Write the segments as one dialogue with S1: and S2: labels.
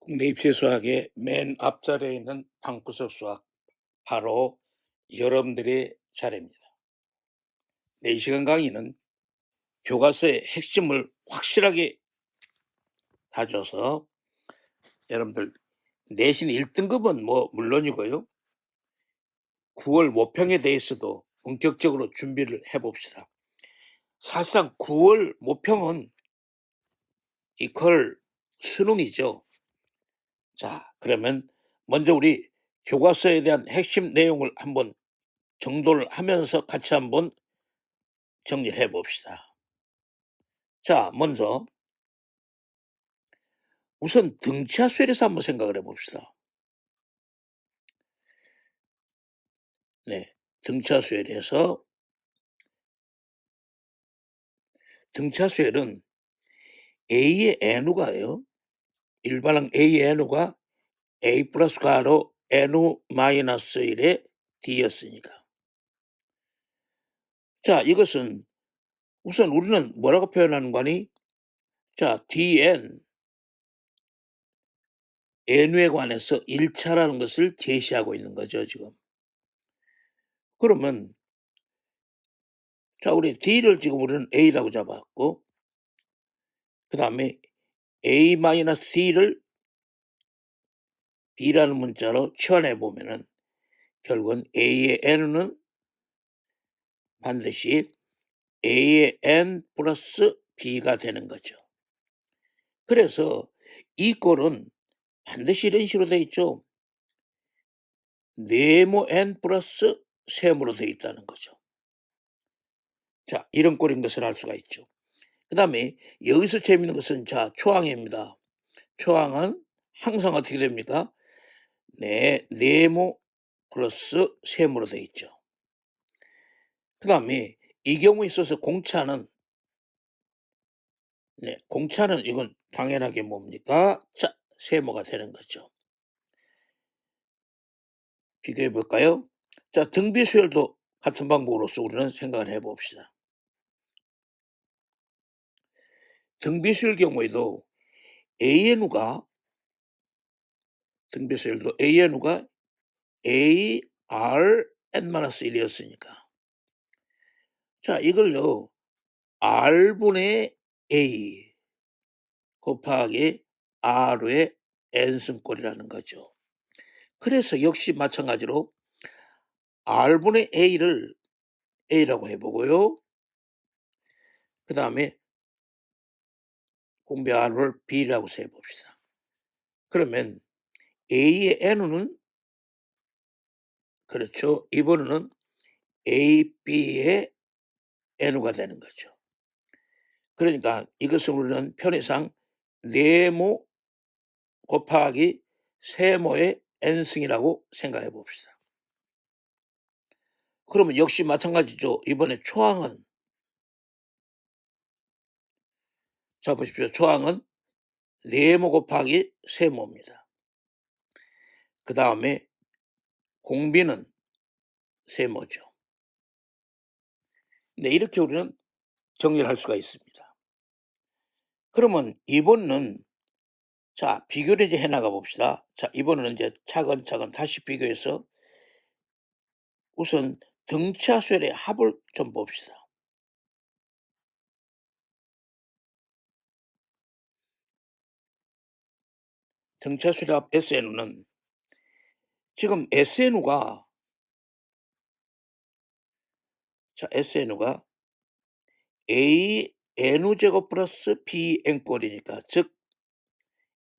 S1: 국내 입시 수학의 맨 앞자리에 있는 방구석 수학, 바로 여러분들의 차례입니다. 이 시간 강의는 교과서의 핵심을 확실하게 다져서 여러분들 내신 1등급은 물론이고요. 9월 모평에 대해서도 본격적으로 준비를 해봅시다. 사실상 9월 모평은 이퀄 수능이죠. 자, 그러면 먼저 우리 교과서에 대한 핵심 내용을 한번 정돈을 하면서 같이 한번 정리를 해 봅시다. 자, 먼저 우선 등차수에 대해서 한번 생각을 해 봅시다. 네. 등차수에 대해서. 등차수에는 A의 n가요. 일반항 A의 n가 A 플러스 가로 n 마이너스 1의 D였으니까. 자, 이것은 우선 우리는 뭐라고 표현하는 거니? 자, Dn, n에 관해서 1차라는 것을 제시하고 있는 거죠, 지금. 그러면 자, 우리 D를 지금 우리는 A라고 잡았고, 그다음에 A-C를 B라는 문자로 치환해 보면은 결국은 A의 n은 반드시 A의 n 플러스 B가 되는 거죠. 그래서 이 꼴은 반드시 이런 식으로 돼 있죠. 네모 n 플러스 세모로 돼 있다는 거죠. 자, 이런 꼴인 것을 알 수가 있죠. 그다음에 여기서 재미있는 것은 자, 초항입니다. 초항은 항상 어떻게 됩니까? 네, 네모 플러스 세모로 돼 있죠. 그다음에 이 경우에 있어서 공차는 공차는 이건 당연하게 뭡니까? 자, 세모가 되는 거죠. 비교해 볼까요? 자, 등비수열도 같은 방법으로서 우리는 생각을 해 봅시다. 등비수열 경우에도 ANU가 등비수열도 ANU가 ARN-1이었으니까 자, 이걸요 R분의 A 곱하기 R의 n승꼴이라는 거죠. 그래서 역시 마찬가지로 R분의 A를 A라고 해 보고요. 그다음에 공배 R을 B라고 세 봅시다. 그러면 A의 n은 그렇죠. 이번에는 AB의 n가 되는 거죠. 그러니까 이것을 우리는 편의상 네모 곱하기 세모의 n승이라고 생각해 봅시다. 그러면 역시 마찬가지죠. 이번에 초항은 자 보십시오. 초항은 네모 곱하기 세모입니다. 그다음에 공비는 세모죠. 네, 이렇게 우리는 정리를 할 수가 있습니다. 그러면 이번은 자, 비교를 이제 해 나가 봅시다. 자, 이번에는 이제 차근차근 다시 비교해서 우선 등차수열의 합을 좀 봅시다. 등차수열의 합 SN은 지금 SN가 자, SN가 AN 제곱 플러스 BN 꼴이니까 즉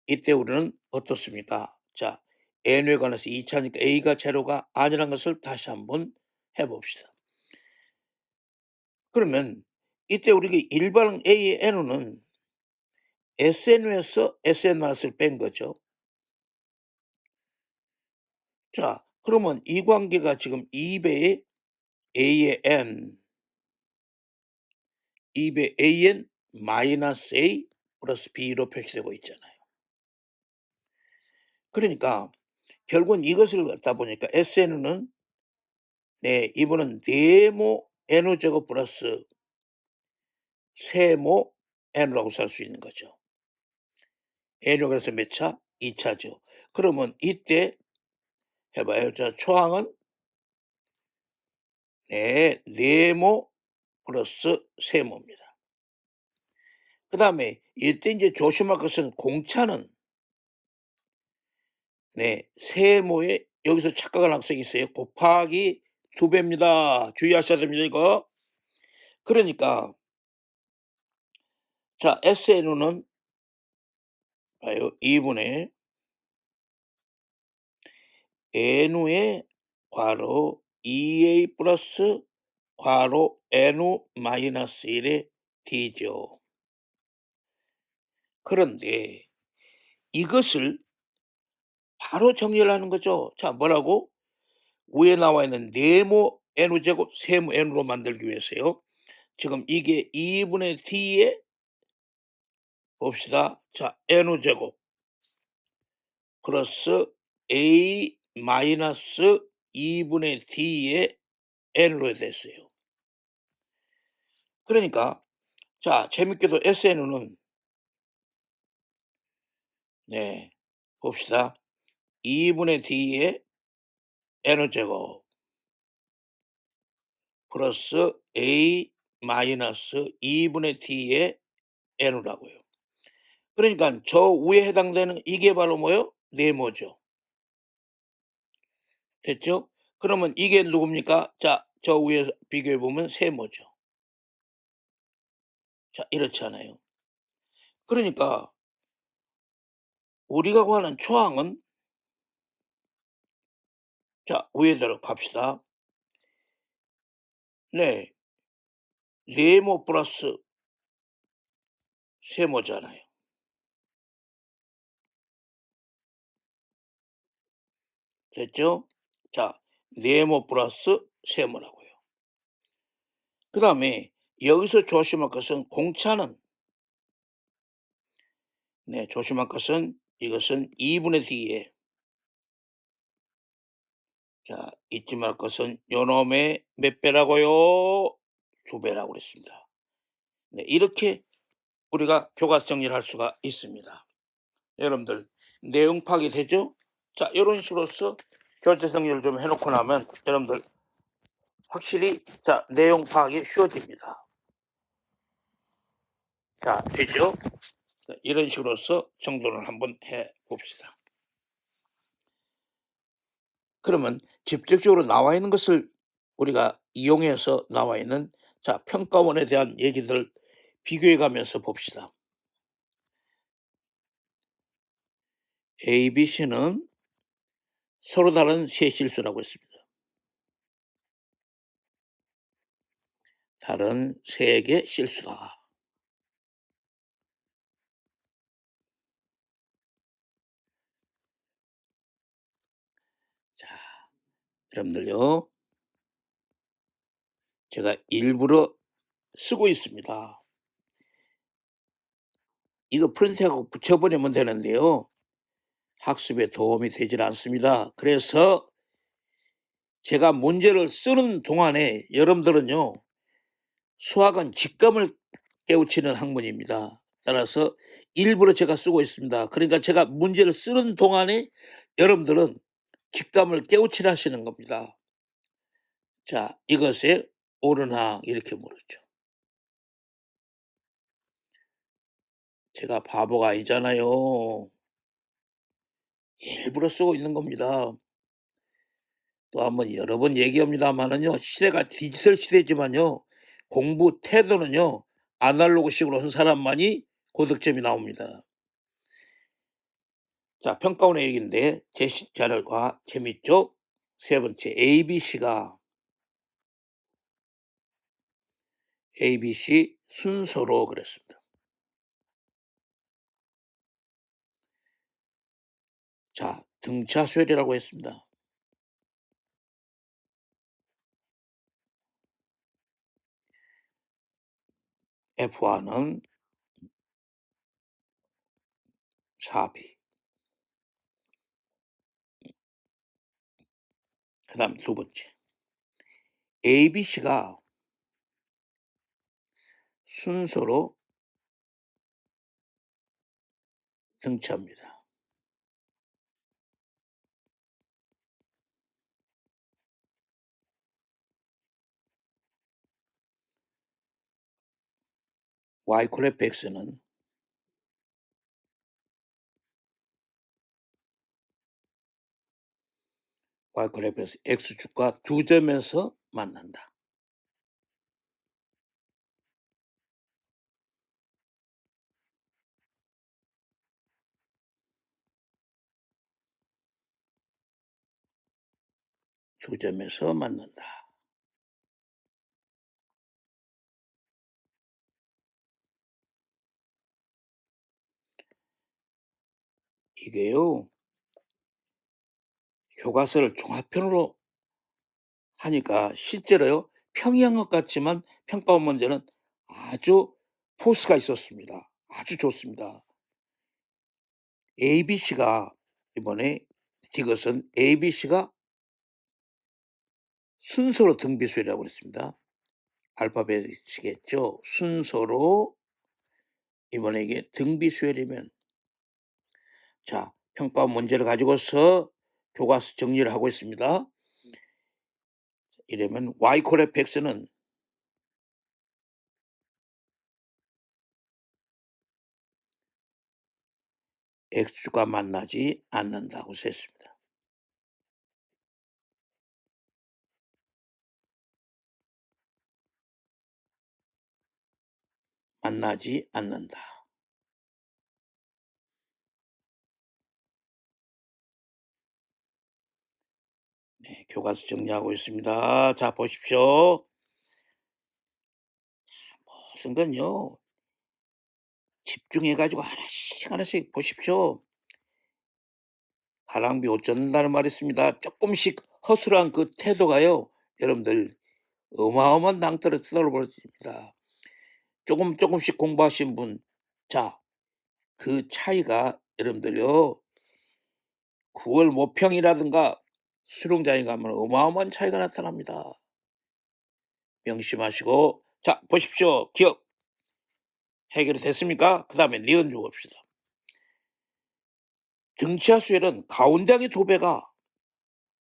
S1: 이때 우리는 어떻습니까? 자, n에 관해서 2차니까 a가 제로가 아니라는 것을 다시 한번 해 봅시다. 그러면 이때 우리가 일반 a의 n은 SN에서 SN-을 뺀 거죠. 자, 그러면 이 관계가 지금 2배의 a의 n, 2배 an 마이너스 a 플러스 b로 표시되고 있잖아요. 그러니까 결국은 이것을 갖다 보니까 SN은 이번은 네모 n 제곱 플러스 세모 n이라고 쓸 수 있는 거죠. n이 그래서 몇 차? 2 차죠. 그러면 이때 해 봐요. 자, 초항은 네, 네모 플러스 세모입니다. 그다음에 이때 인제 조심할 것은 공차는 네, 세모에 여기서 착각한 학생이 있어요. 곱하기 2 배입니다. 주의하셔야 됩니다, 이거. 그러니까 자, SNU는 봐요. 2 분의 NU의 괄호 2A 플러스 괄호 NU 마이너스 1의 D죠. 그런데 이것을 바로 정리를 하는 거죠. 자, 뭐라고? 위에 나와 있는 네모 NU 제곱 세모 NU로 만들기 위해서요. 지금 이게 2 분의 D에 봅시다. 자, NU 제곱 플러스 A 마이너스 2 분의 D의 N으로 됐어요. 그러니까 자, 재밌게도 SNU는 네, 봅시다. 2 분의 D의 N우 제곱 플러스 A 마이너스 2 분의 D의 N우라고요. 그러니까 저 위에 해당되는 이게 바로 뭐요? 네모죠. 됐죠? 그러면 이게 누굽니까? 자, 저 위에 비교해 보면 세모죠. 자, 이렇지 않아요? 그러니까 우리가 구하는 초항은 자, 위에대로 갑시다. 네. 네모 플러스 세모잖아요. 됐죠? 자, 네모 플러스 세모라고요. 그다음에 여기서 조심할 것은 공차는 네, 조심할 것은 이것은 2 분의 D에 자, 잊지 말 것은 요놈의 몇 배라고요? 2 배라고 그랬습니다. 네, 이렇게 우리가 교과 정리를 할 수가 있습니다. 여러분들 내용 파악이 되죠? 자, 요런 식으로서 교재 정리를 좀 해 놓고 나면 여러분들 확실히 자, 내용 파악이 쉬워집니다. 자, 되죠? 이런 식으로서 정돈을 한번 해 봅시다. 그러면 직접적으로 나와 있는 것을 우리가 이용해서 나와 있는 자, 평가원에 대한 얘기들을 비교해 가면서 봅시다. A, B, C는 서로 다른 세 실수라고 했습니다. 다른 세 개 실수다. 자, 여러분들요. 제가 일부러 쓰고 있습니다. 이거 프린트하고 붙여버리면 되는데요. 학습에 도움이 되질 않습니다. 그래서 제가 문제를 쓰는 동안에 여러분들은요. 수학은 직감을 깨우치는 학문입니다. 따라서 일부러 제가 쓰고 있습니다. 그러니까 제가 문제를 쓰는 동안에 여러분들은 직감을 깨우치라 하시는 겁니다. 자, 이것의 옳은 항 이렇게 물었죠. 제가 바보가 아니잖아요. 일부러 쓰고 있는 겁니다. 또 한번 여러 번 얘기합니다마는요. 시대가 디지털 시대지만요. 공부 태도는요. 아날로그식으로 한 사람만이 고득점이 나옵니다. 자, 평가원의 얘기인데 제시 자료가 재밌죠? 세 번째 ABC가 ABC 순서로 그랬습니다. 자, 등차수열이라고 했습니다. F1은 4B. 그 다음 두 번째. ABC가 순서로 등차입니다. y 콜레프 x는 y 콜레프 x축과 두 점에서 만난다. 두 점에서 만난다. 이게요. 교과서를 종합편으로 하니까 실제로요. 평이한 것 같지만 평가원 문제는 아주 포스가 있었습니다. 아주 좋습니다. ABC가 이번에 이것은 ABC가 순서로 등비수열이라고 그랬습니다. 알파벳이겠죠. 순서로 이번에 이게 등비수열이면 자 평가 문제를 가지고서 교과서 정리를 하고 있습니다. 이러면 y 콜레프 x는 x축과 만나지 않는다고 썼습니다. 만나지 않는다. 네, 교과서 정리하고 있습니다. 자, 보십시오. 무슨 건요. 집중해가지고 하나씩 하나씩 보십시오. 가랑비 옷 젖는다는 말이 있습니다. 조금씩 허술한 그 태도가요. 여러분들 어마어마한 낭떠러 떠올버립니다. 조금씩 공부하신 분. 자, 그 차이가 여러분들요. 9월 모평이라든가 수능장에 가면 어마어마한 차이가 나타납니다. 명심하시고 자 보십시오. 기억 해결이 됐습니까? 그 다음에 니은 주 봅시다. 등차 수열은 가운데 항의 두 배가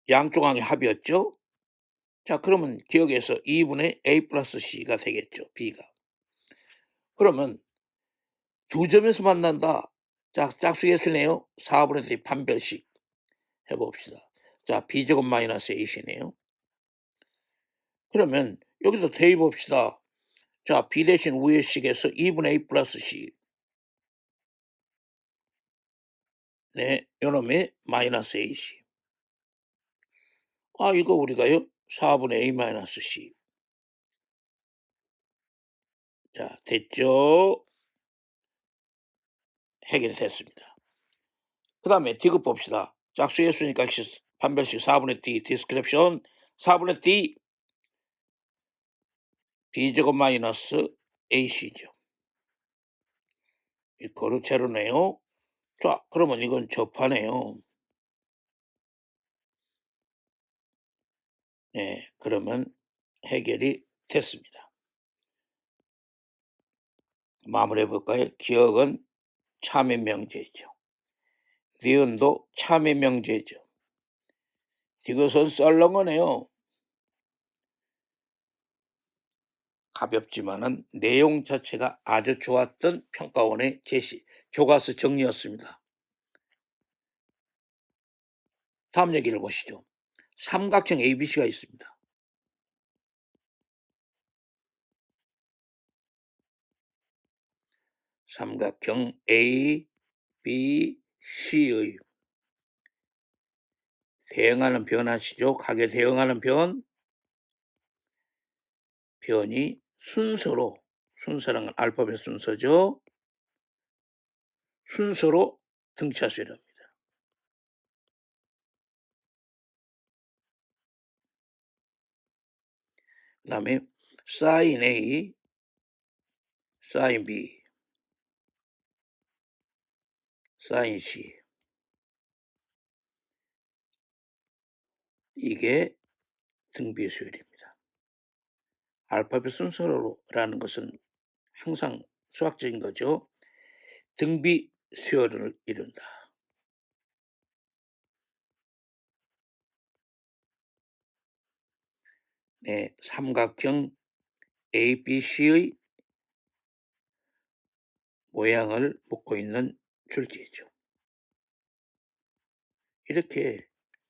S1: 양쪽 항의 합이었죠. 자 그러면 기억에서 2분의 a 플러스 c가 되겠죠. b가. 그러면 두 점에서 만난다. 자 짝수예수네요. 4분의 3 판별식 해봅시다. 자 b제곱 마이너스 a시네요. 그러면 여기도 대입봅시다. 자 b 대신 우의 식에서 2분의 a 플러스 c 네 요놈의 마이너스 ac 아 이거 우리가요 4분의 a 마이너스 c 자 됐죠? 해결됐습니다. 그 다음에 디귿 봅시다. 짝수예수니까 판별식 4분의 d 디스크립션 4분의 d b제곱 마이너스 ac죠. 이거로 제로네요. 자 그러면 이건 접하네요. 네 그러면 해결이 됐습니다. 마무리해 볼까요? 기억은 참의 명제죠. 니은도 참의 명제죠. 이것은 썰렁하네요. 가볍지만은 내용 자체가 아주 좋았던 평가원의 제시, 교과서 정리였습니다. 다음 얘기를 보시죠. 삼각형 ABC가 있습니다. 삼각형 A, B, C의 대응하는 변 아시죠? 각에 대응하는 변이 순서라는 건 알파벳 순서죠. 순서로 등차수열합니다. 그 다음에 sin A, sin B, sin C 이게 등비수열입니다. 알파벳 순서로라는 것은 항상 수학적인 거죠. 등비수열을 이룬다. 네, 삼각형 ABC의 모양을 묻고 있는 줄기죠. 이렇게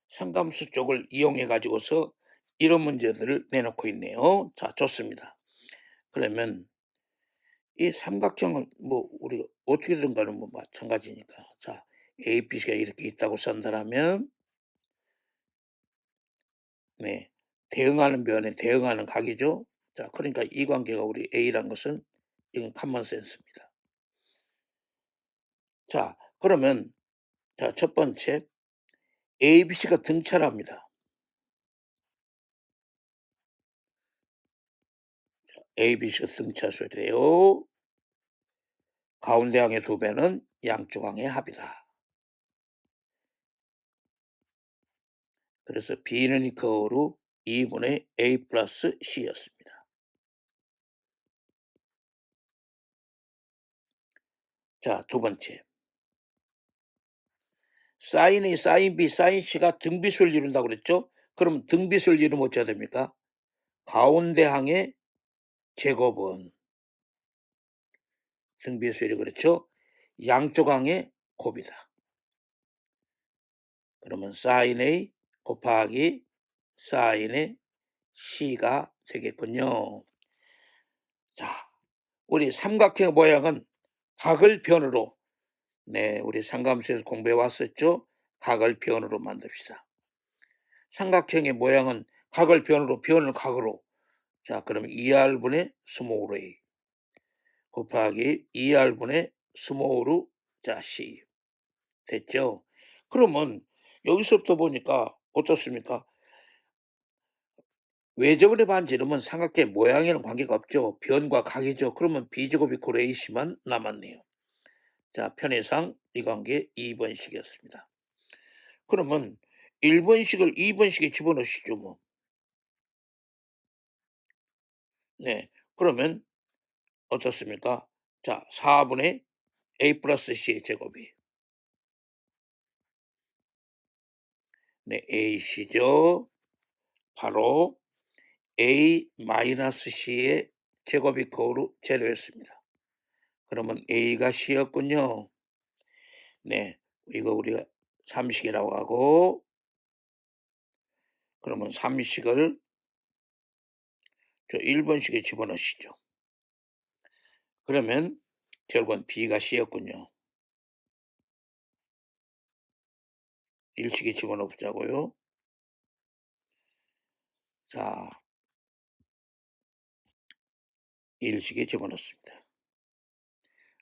S1: 상감수 쪽을 이용해 가지고서 이런 문제들을 내놓고 있네요. 자, 좋습니다. 그러면 이 삼각형은 뭐 우리가 어떻게든 간에 뭐 마찬가지니까. 자, ABC가 이렇게 있다고 산다라면 네, 대응하는 면에 대응하는 각이죠. 자, 그러니까 이 관계가 우리 A란 것은 이건 커먼 센스입니다. 자, 그러면 자, 첫 번째 ABC가 등차랍니다. ABC가 등차수래요. 가운데 항의 2배는 양쪽 항의 합이다. 그래서 B는 이퀄로 2분의 A 플러스 C였습니다. 자, 두 번째. 사인 A, 사인 B, 사인 C가 등비수를 이룬다고 그랬죠? 그럼 등비수를 이루면 어찌해야 됩니까? 가운데 항의 제곱은 등비수열이 그렇죠? 양쪽 항의 곱이다. 그러면 사인 A 곱하기 사인의 C가 되겠군요. 자, 우리 삼각형 모양은 각을 변으로 네, 우리 상감수에서 공부해 왔었죠? 각을 변으로 만듭시다. 삼각형의 모양은 각을 변으로 변을 각으로 자, 그럼 2R분의 스몰 a 곱하기 2R분의 스몰 자 C 됐죠? 그러면 여기서부터 보니까 어떻습니까? 외접원의 반지름은 삼각형 모양에는 관계가 없죠. 변과 각이죠. 그러면 B제곱 이퀄 AC만 남았네요. 자, 편의상 이 관계 2번식이었습니다. 그러면 1번식을 2번식에 집어넣으시죠 뭐. 네, 그러면 어떻습니까? 자, 4분의 A 플러스 C의 제곱이 네, AC죠. 바로 A 마이너스 C의 제곱 이퀄로 제로였습니다. 그러면 A가 C였군요. 네, 이거 우리가 3식이라고 하고 그러면 3식을 저 1번식에 집어넣으시죠. 그러면 결국은 B가 C였군요. 1식에 집어넣자고요. 자, 1식에 집어넣습니다.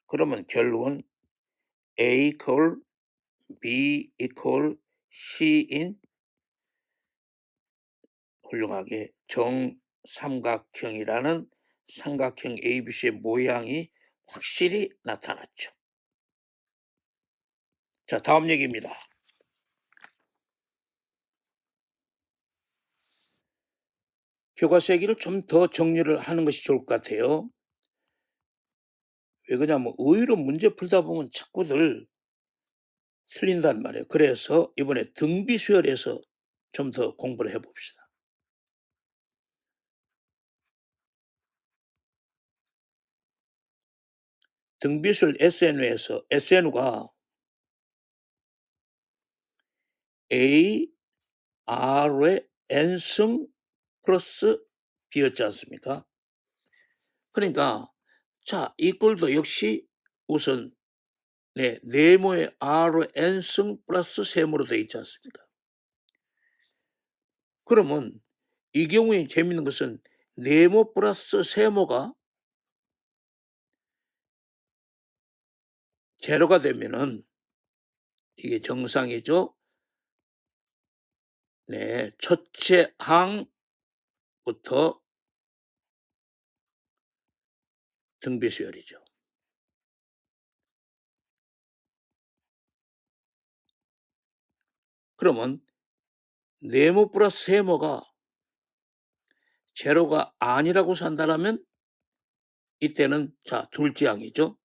S1: 그러면 결론은 A 이퀄 B 이퀄 C인 훌륭하게 정삼각형이라는 삼각형 ABC의 모양이 확실히 나타났죠. 자, 다음 얘기입니다. 교과서 얘기를 좀 더 정리를 하는 것이 좋을 것 같아요. 왜 그러냐면 의외로 문제 풀다 보면 자꾸들 틀린단 말이에요. 그래서 이번에 등비수열에서 좀 더 공부를 해봅시다. 등비수열 SNU에서 SNU가 A, R의 n승 플러스 B였지 않습니까? 그러니까 자, 이 꼴도 역시 우선 네, 네모의 R의 n승 플러스 세모로 되어 있지 않습니까? 그러면 이 경우에 재밌는 것은 네모 플러스 세모가 제로가 되면은 이게 정상이죠. 네, 첫째 항부터 등비수열이죠. 그러면 네모 플러스 세모가 제로가 아니라고 산다면 이때는 자, 둘째 항이죠.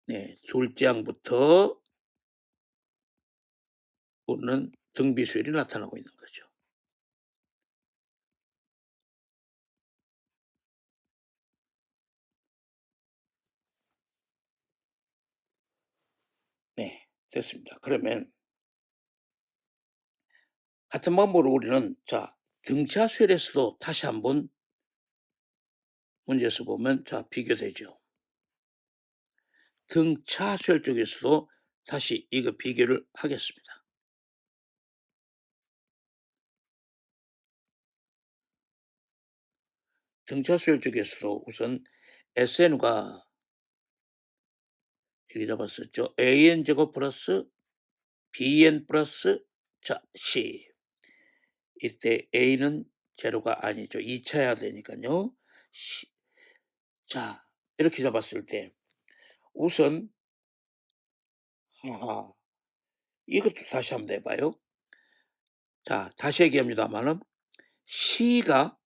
S1: 네, 둘째 항부터 우리는 등비수열이 나타나고 있는 거죠. 됐습니다. 그러면 같은 방법으로 우리는 등차 수열에서도 다시 한번 문제에서 보면 비교되죠. 등차 수열 쪽에서도 다시 이거 비교를 하겠습니다. 등차 수열 쪽에서도 우선 SN과 여기 잡았었죠. AN 제곱 플러스 BN 플러스 C. 이때 A는 제로가 아니죠. 2차여야 되니까요. 자, 이렇게 잡았을 때 우선 하하 이것도 다시 한번 해봐요. 자, 다시 얘기합니다만은 C가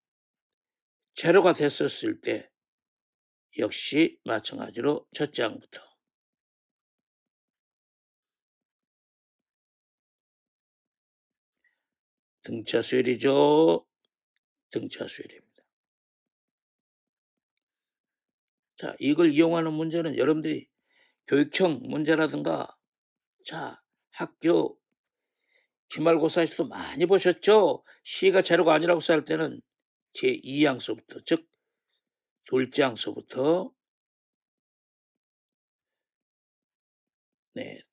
S1: 제로가 됐었을 때 역시 마찬가지로 첫째 항부터 등차 수열이죠. 등차 수열입니다. 자, 이걸 이용하는 문제는 여러분들이 교육청 문제라든가 학교 기말고사에서도 많이 보셨죠? C가 제로가 아니라고 할 때는 제2항서부터 즉 둘째 항서부터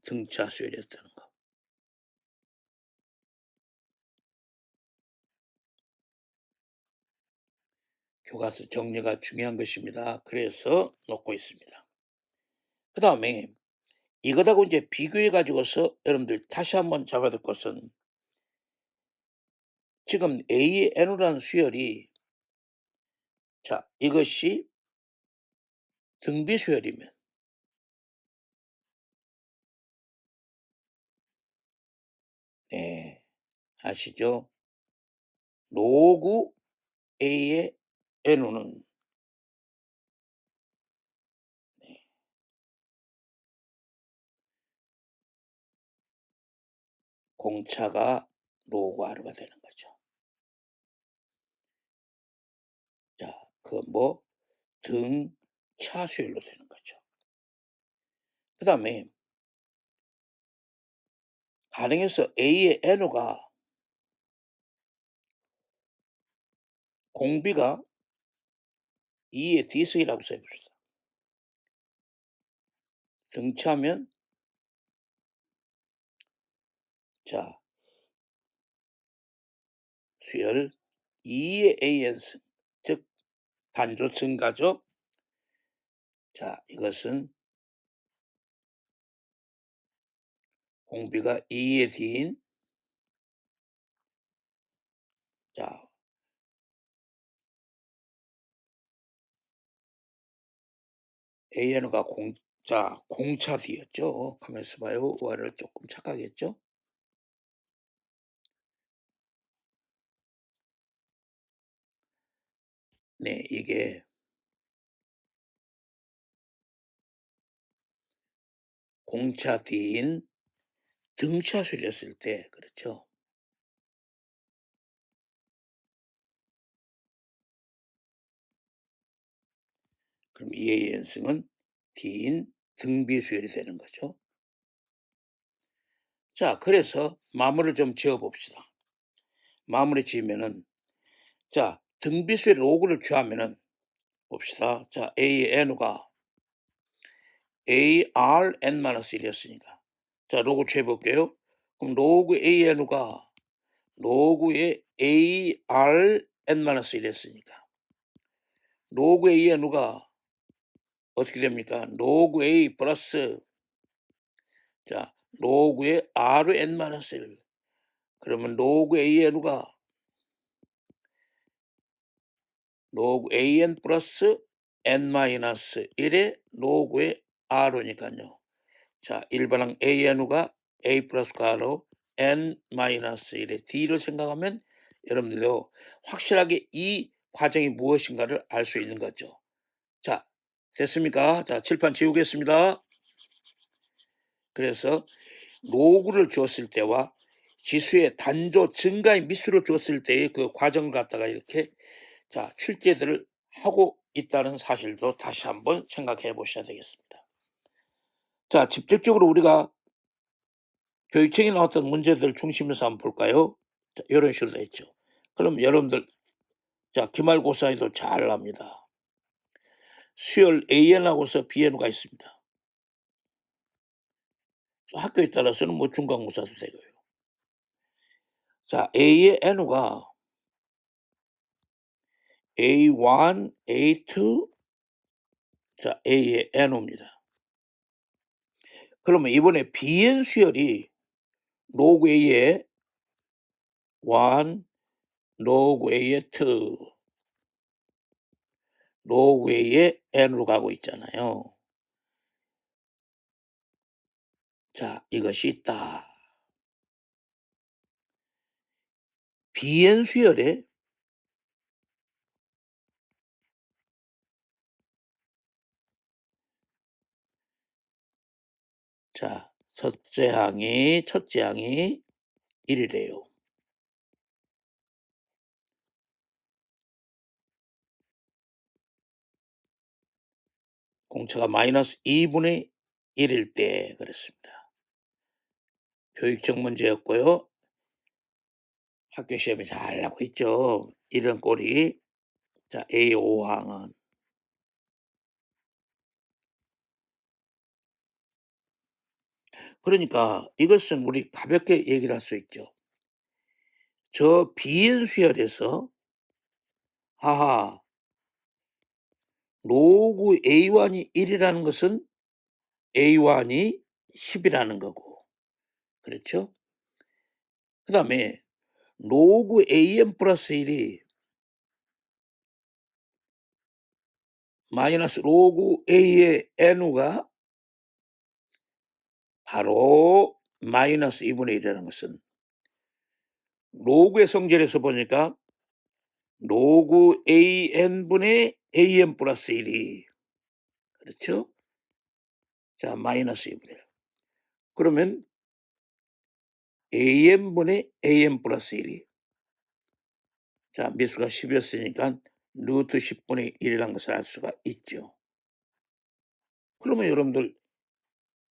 S1: 등차 수열이었다는 거. 교과서 정리가 중요한 것입니다. 그래서 놓고 있습니다. 그 다음에 이것하고 이제 비교해 가지고서 여러분들 다시 한번 잡아야 될 것은 지금 AN이라는 수열이 이것이 등비 수열이면 아시죠? 로그 A의 N우는 공차가 로그 R가 되는 거죠. 등차 수열로 되는 거죠. 그 다음에 가령해서 A의 N우가 공비가 2의 D승이라고 써봅시다. 등차면 수열 2의 AN승 즉 반조 증가죠. 이것은 공비가 2의 D인 AN우가 공차 D였죠. 가만있어 봐요. Y를 조금 착각했죠. 이게 공차 D인 등차 수열이었을 때 그렇죠. 그럼 2의 N승은 D인 등비 수열이 되는 거죠. 그래서 마무리를 좀 지어 봅시다. 마무리 지으면은 등비 수열 로그를 취하면은 봅시다. AN우가 ARN-1이었으니까 로그 취해볼게요. 그럼 로그 AN우가 로그의 ARN-1이었으니까 로그 AN우가 어떻게 됩니까? 로그 A 플러스 로그의 RN-1 그러면 로그 AN우가 로그 AN 플러스 N-1의 로그의 R니까요. 일반항 AN우가 A 플러스 R로 N-1의 D를 생각하면 여러분들도 확실하게 이 과정이 무엇인가를 알 수 있는 거죠. 됐습니까? 칠판 지우겠습니다. 그래서 로그를 주었을 때와 지수의 단조 증가의 미수를 주었을 때의 그 과정을 갖다가 이렇게 출제들을 하고 있다는 사실도 다시 한번 생각해 보셔야 되겠습니다. 직접적으로 우리가 교육청에 나왔던 문제들 중심에서 한번 볼까요? 자, 요런 식으로 했죠. 그럼 여러분들 자 기말고사에도 잘 납니다. 수열 AN하고서 BN가 있습니다. 학교에 따라서는 뭐 중간고사도 되고요. 자 A의 N호가 A1, A2 자 A의 N호입니다. 그러면 이번에 BN 수열이 로그 A의 1, 로그 A의 2, 로그 A의 N으로 가고 있잖아요. 자 이것이 있다. BN 수열에 자 첫째 항이 1이래요. 공차가 마이너스 2분의 1일 때 그랬습니다. 교육적 문제였고요. 학교 시험에 잘 나고 있죠. 이런 꼴이 자 A5항은 그러니까 이것은 우리 가볍게 얘기를 할 수 있죠. 저 비인 수열에서 하하 로그 A1이 1이라는 것은 A1이 10이라는 거고 그렇죠? 그 다음에 로그 AN 플러스 1이 마이너스 로그 A의 N우가 바로 마이너스 2분의 1이라는 것은 로그의 성질에서 보니까 로그 AN분의 AN 플러스 1이 그렇죠? 자 마이너스 2분의 1 그러면 AN분의 AN 플러스 1이 자 미수가 10이었으니까 루트 10분의 1이라는 것을 알 수가 있죠. 그러면 여러분들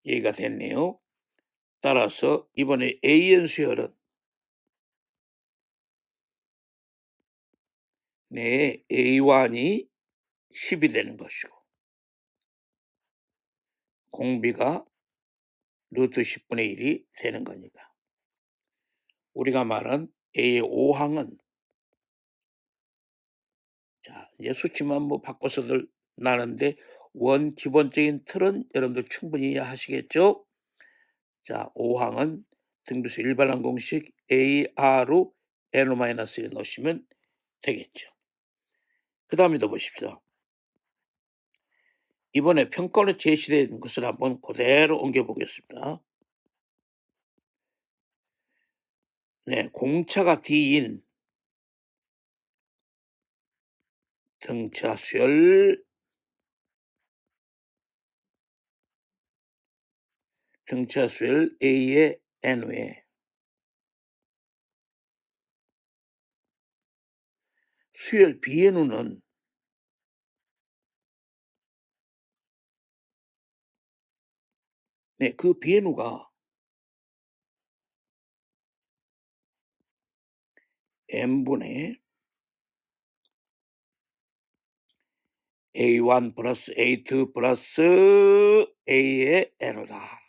S1: 얘기가 됐네요. 따라서 이번에 AN 수열은 내 A1이 10이 되는 것이고 공비가 루트 10분의 1이 되는 거니까 우리가 말한 A의 5항은 자 이제 수치만 뭐 바꿔서들 나는데 원 기본적인 틀은 여러분들 충분히 이해하시겠죠? 자 5항은 등비수 일반항 공식 AR로 N-1을 넣으시면 되겠죠. 그 다음에도 보십시오. 이번에 평가로 제시된 것을 한번 그대로 옮겨 보겠습니다. 네, 공차가 D인 등차수열 A의 N에 수열 B의 누는 네, 그 B의 누가 N분의 A1 플러스 A2 플러스 A의 N이다.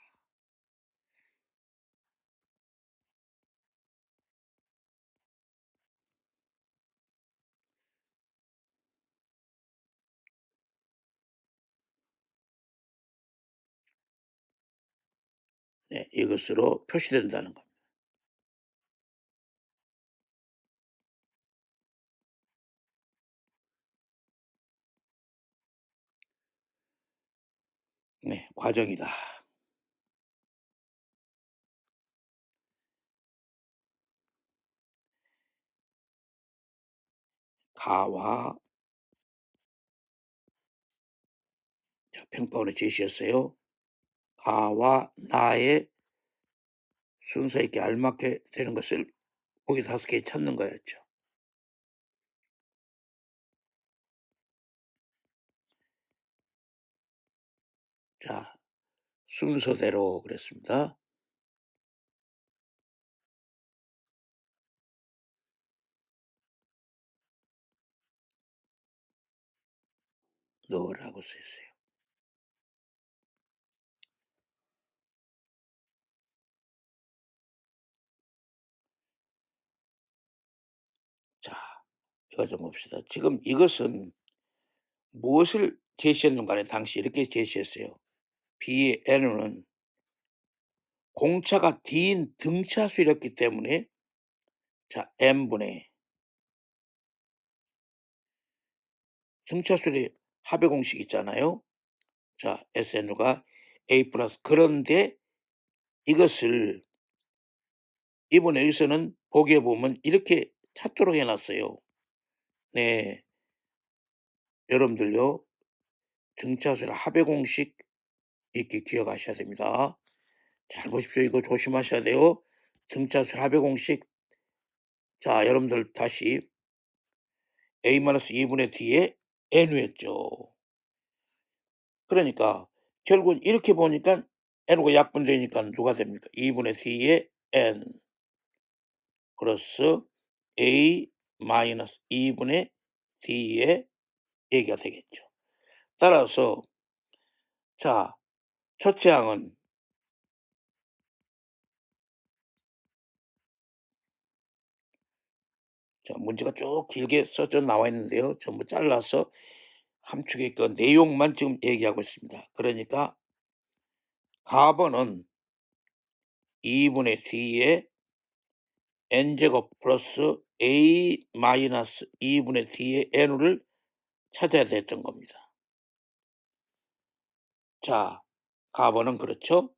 S1: 네, 이것으로 표시된다는 겁니다. 네, 과정이다. 가와 평가원의 제시였어요. 가와 나의 순서 있게 알맞게 되는 것을 보기 5개 찾는 거였죠. 자, 순서대로 그랬습니다. 넣으라고 써 있어요. 자, 이거 좀 봅시다. 지금 이것은 무엇을 제시했는가를 당시 이렇게 제시했어요. B의 N은 공차가 D인 등차수였기 때문에 자 N분의 등차수의 합의 공식 있잖아요. 자 SNU가 A 플러스 그런데 이것을 이번에 여기서는 보기에 보면 이렇게 찾도록 해 놨어요. 네. 여러분들요. 등차수의 합의 공식 있게 기억하셔야 됩니다. 잘 보십시오. 이거 조심하셔야 돼요. 등차수의 합의 공식. 자 여러분들 다시 A-2분의 D에 N이었죠. 그러니까 결국은 이렇게 보니까 N과 약분되니까 누가 됩니까? 2분의 D에 N 플러스 A 마이너스 2분의 D의 얘기가 되겠죠. 따라서 자 첫째 항은 자 문제가 쭉 길게 써져 나와 있는데요. 전부 잘라서 함축의 그 내용만 지금 얘기하고 있습니다. 그러니까 가번은 2분의 D에 n제곱 플러스 a 마이너스 2분의 d의 n을 찾아야 됐던 겁니다. 자, 가번은 그렇죠?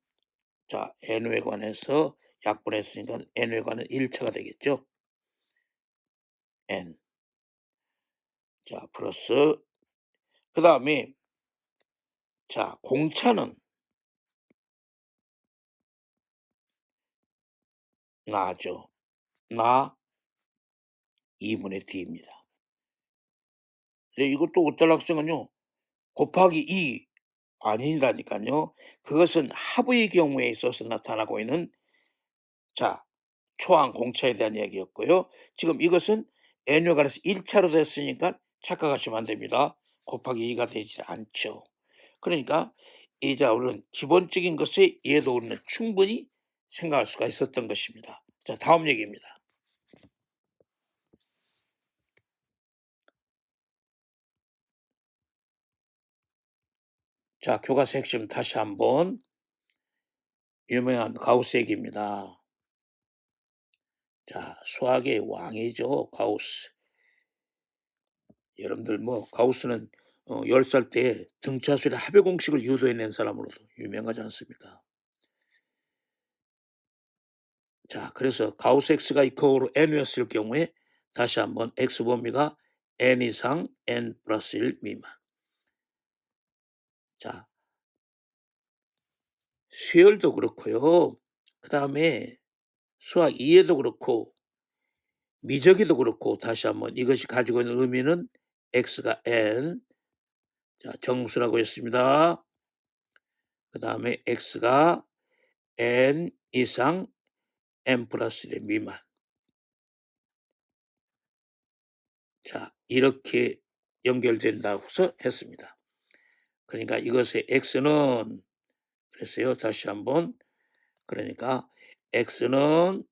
S1: 자, n에 관해서 약분했으니까 n에 관한 1차가 되겠죠? n. 자, 플러스 그 다음에 자, 공차는 나죠. 나 2분의 d입니다. 근데 이것도 오탈락성은요. 곱하기 2 아니라니까요. 그것은 합의 경우에 있어서 나타나고 있는 자 초항 공차에 대한 이야기였고요. 지금 이것은 n에 관해서 1차로 됐으니까 착각하시면 안 됩니다. 곱하기 2가 되지 않죠. 그러니까 이자 우리는 기본적인 것에 얘도 우리는 충분히 생각할 수가 있었던 것입니다. 자 다음 얘기입니다. 자 교과서 핵심 다시 한번 유명한 가우스 얘기입니다. 자 수학의 왕이죠 가우스. 여러분들 뭐 가우스는 10살 때 등차수의 합의 공식을 유도해낸 사람으로도 유명하지 않습니까? 자 그래서 가우스 x가 이코로 n이었을 경우에 다시 한번 x 범위가 n 이상 n 플러스 1 미만. 자 수열도 그렇고요. 그 다음에 수학 이해도 그렇고 미적이도 그렇고 다시 한번 이것이 가지고 있는 의미는 x가 n 자 정수라고 했습니다. 그 다음에 x가 n 이상 n 플러스 1의 미만. 자 이렇게 연결된다고 해서 했습니다. 그러니까 이것의 x는 그랬어요. 다시 한번 그러니까 x는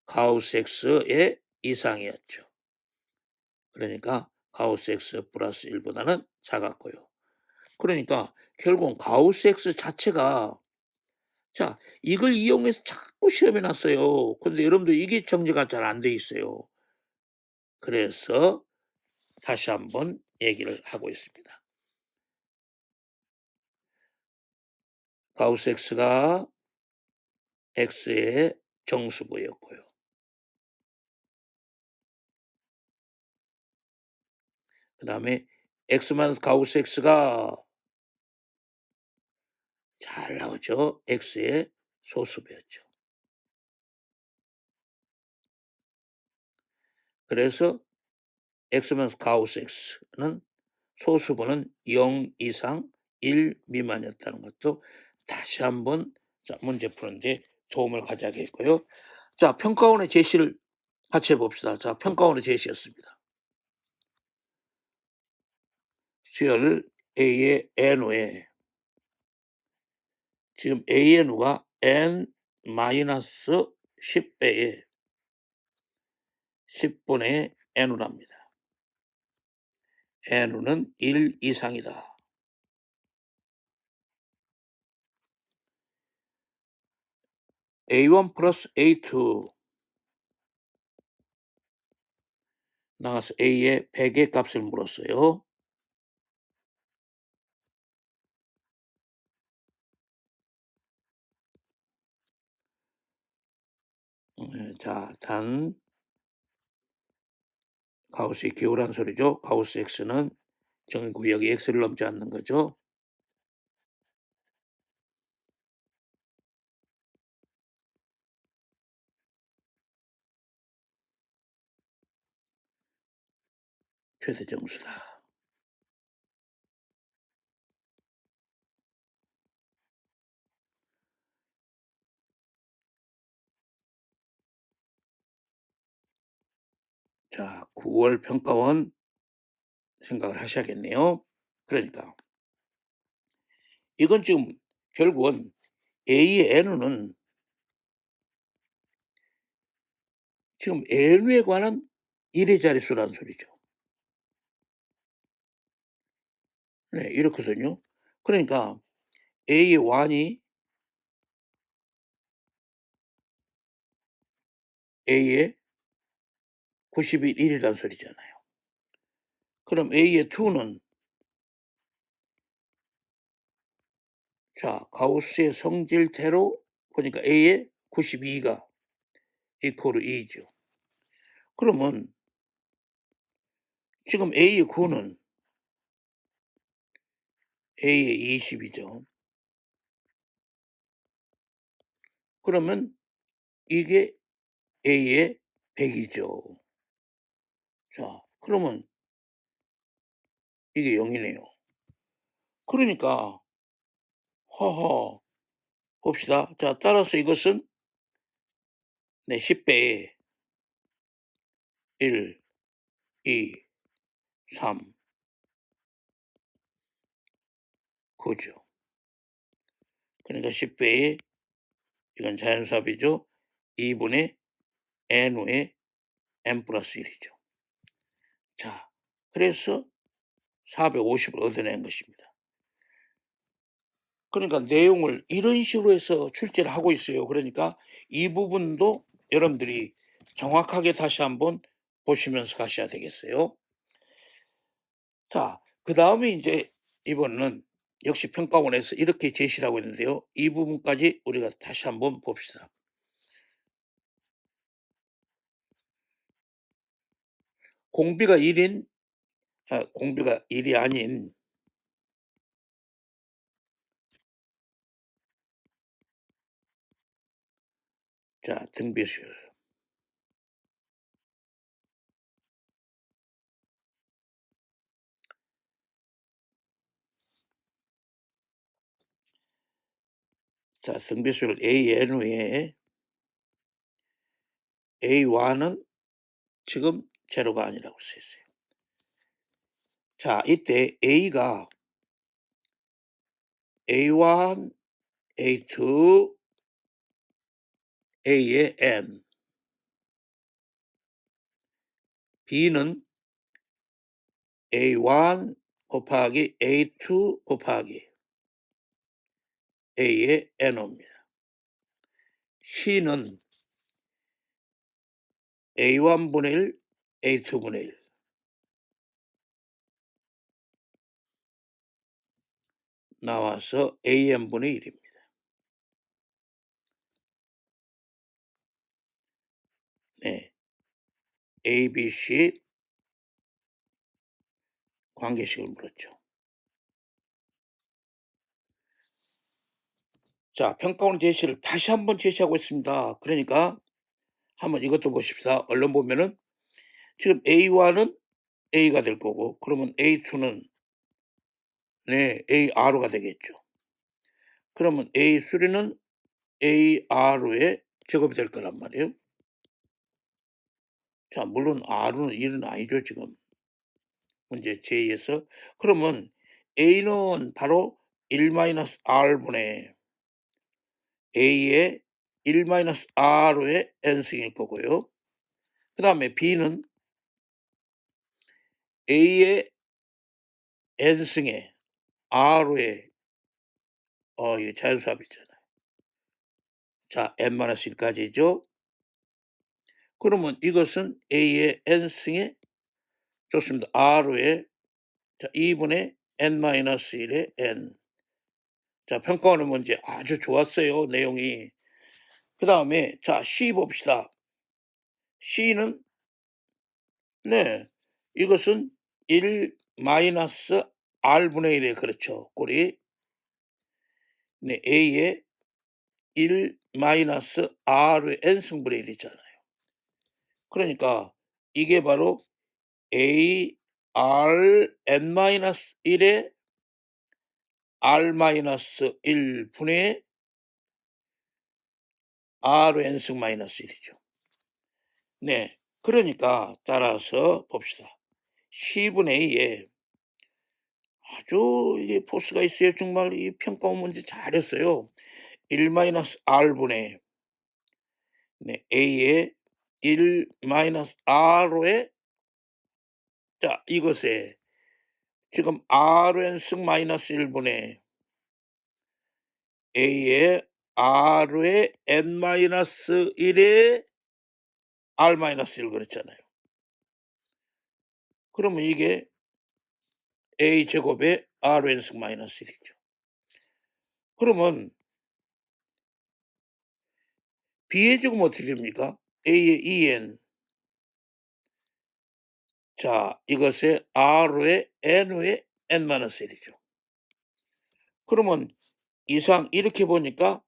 S1: 가우스 x의 이상이었죠. 그러니까 가우스 x 플러스 1보다는 작았고요. 그러니까 결국 가우스 x 자체가 자 이걸 이용해서 자꾸 시험해 놨어요. 근데 여러분들 이게 정리가 잘 안 돼 있어요. 그래서 다시 한번 얘기를 하고 있습니다. 가우스 x가 x의 정수부였고요. 그 다음에 x 가우스 x가 잘 나오죠. x의 소수부였죠. 그래서 x 가우스 x는 소수부는 0 이상 1 미만이었다는 것도 다시 한번 자, 문제 푸는데 도움을 가져야겠고요. 자, 평가원의 제시를 같이 해봅시다. 자, 평가원의 제시였습니다. 수열 A의 n에 지금 A의 누가 n-10배에 10분의 n우랍니다. n우는 1 이상이다. A1 플러스 A2 나가서 A의 100의 값을 물었어요. 자, 단 가우스의 기호란 소리죠. 가우스 x는 정구역이 x를 넘지 않는 거죠. 최대 정수다. 자, 9월 평가원 생각을 하셔야겠네요. 그러니까 이건 지금 결국은 A의 n은 지금 n에 관한 1의 자릿수라는 소리죠. 네, 이렇거든요. 그러니까 A의 1이 A의 91이라는 소리잖아요. 그럼 A의 2는 자, 가우스의 성질대로 보니까 A의 92가 이퀄 2죠. 그러면 지금 A의 9는 A의 20이죠. 그러면 이게 A의 100이죠. 자, 그러면 이게 0이네요. 그러니까 허허 봅시다. 자, 따라서 이것은 네, 10배에 1, 2, 3, 9죠. 그러니까 10배에 이건 자연수합이죠. 2분의 n의 n 플러스 1이죠. 자, 그래서 450을 얻어낸 것입니다. 그러니까 내용을 이런 식으로 해서 출제를 하고 있어요. 그러니까 이 부분도 여러분들이 정확하게 다시 한번 보시면서 가셔야 되겠어요. 자, 그 다음에 이제 이번은 역시 평가원에서 이렇게 제시를 하고 있는데요. 이 부분까지 우리가 다시 한번 봅시다. 공비가 1인, 공비가 1이 아닌 자, 등비수열. 자, 등비수열 AN에 A1은 지금 제로가 아니라고 써 있어요. 자, 이때 A가 A1, A2, A의 n, B는 A1 곱하기 A2 곱하기 A의 n입니다. C는 A1분의 1, A2분의 1 나와서 AN분의 1입니다. 네, ABC 관계식을 물었죠. 자, 평가원 제시를 다시 한번 제시하고 있습니다. 그러니까 한번 이것도 보십시다. 얼른 보면은 지금 A1은 A가 될 거고 그러면 A2는 네, AR가 되겠죠. 그러면 A3는 AR의 제곱이 될 거란 말이에요. 자, 물론 R은 1은 아니죠, 지금. 문제 제2에서. 그러면 A는 바로 1-R분의 A의 1-R의 n승일 거고요. 그 다음에 B는 A의 n승의 R의 이게 자연수합이잖아요. 자, n-1까지죠. 그러면 이것은 A의 n승의 좋습니다. R의 자 2분의 n-1의 n. 자, 평가하는 문제 아주 좋았어요, 내용이. 그 다음에 자 C 봅시다. C는 네 이것은 1-R분의 1에 그렇죠. 꼴이 네 A의 1-R의 n승분의 1이잖아요. 그러니까 이게 바로 A R n-1의 R-1분의 R의 n승 마이너스 1이죠. 네. 그러니까 따라서 봅시다. C분의 A에 아주 이게 포스가 있어요. 정말 이 평가 문제 잘했어요. 1-R분의 네, A의 1-R의 자 이것에 지금 Rn승 마이너스 1분의 A의 R의 n-1의 R-1 그렇잖아요. 그러면 이게 A 제곱의 Rn승 마이너스 1이죠. 그러면 B의 제곱은 어떻게 됩니까? A의 2n 자 이것의 R의 n의 n-1이죠. 그러면 이상 이렇게 보니까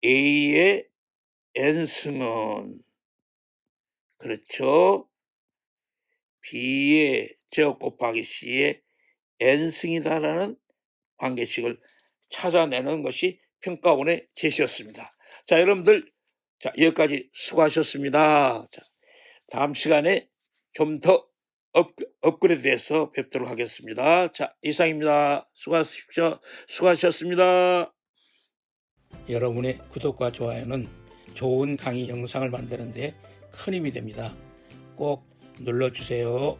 S1: A의 n승은 그렇죠. B의 제곱 곱하기 C의 n승이다라는 관계식을 찾아내는 것이 평가원의 제시였습니다. 자, 여러분들 자 여기까지 수고하셨습니다. 자, 다음 시간에 좀 더 업그레이드해서 뵙도록 하겠습니다. 자, 이상입니다. 수고하십시오. 수고하셨습니다. 여러분의 구독과 좋아요는 좋은 강의 영상을 만드는 데 큰 힘이 됩니다. 꼭 눌러주세요.